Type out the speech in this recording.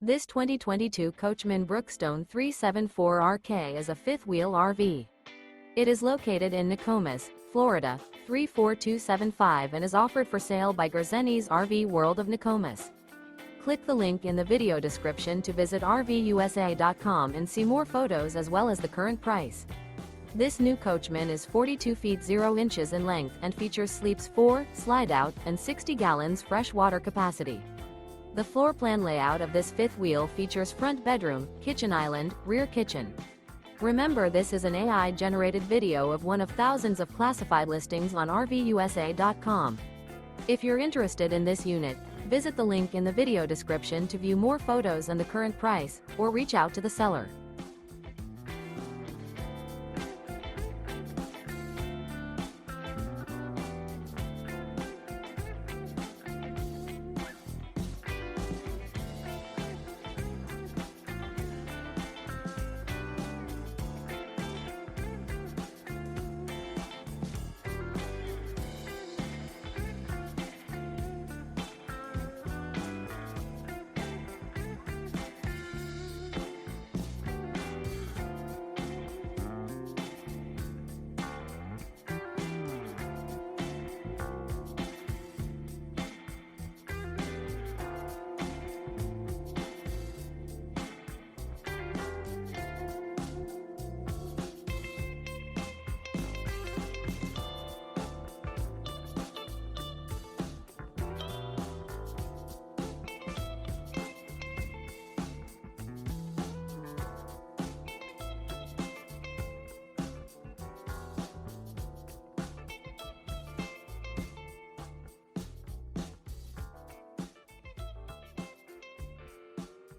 This 2022 Coachmen Brookstone 374RK is a fifth-wheel RV. It is located in Nokomis, Florida, 34275 and is offered for sale by Gerzeny's RV World of Nokomis. Click the link in the video description to visit RVUSA.com and see more photos as well as the current price. This new Coachmen is 42 feet 0 inches in length and features sleeps 4, Slideout, and 60 gallons fresh water capacity. The floor plan layout of this fifth wheel features front bedroom, kitchen island, rear kitchen. Remember, this is an AI-generated video of one of thousands of classified listings on RVUSA.com. If you're interested in this unit, visit the link in the video description to view more photos and the current price, or reach out to the seller.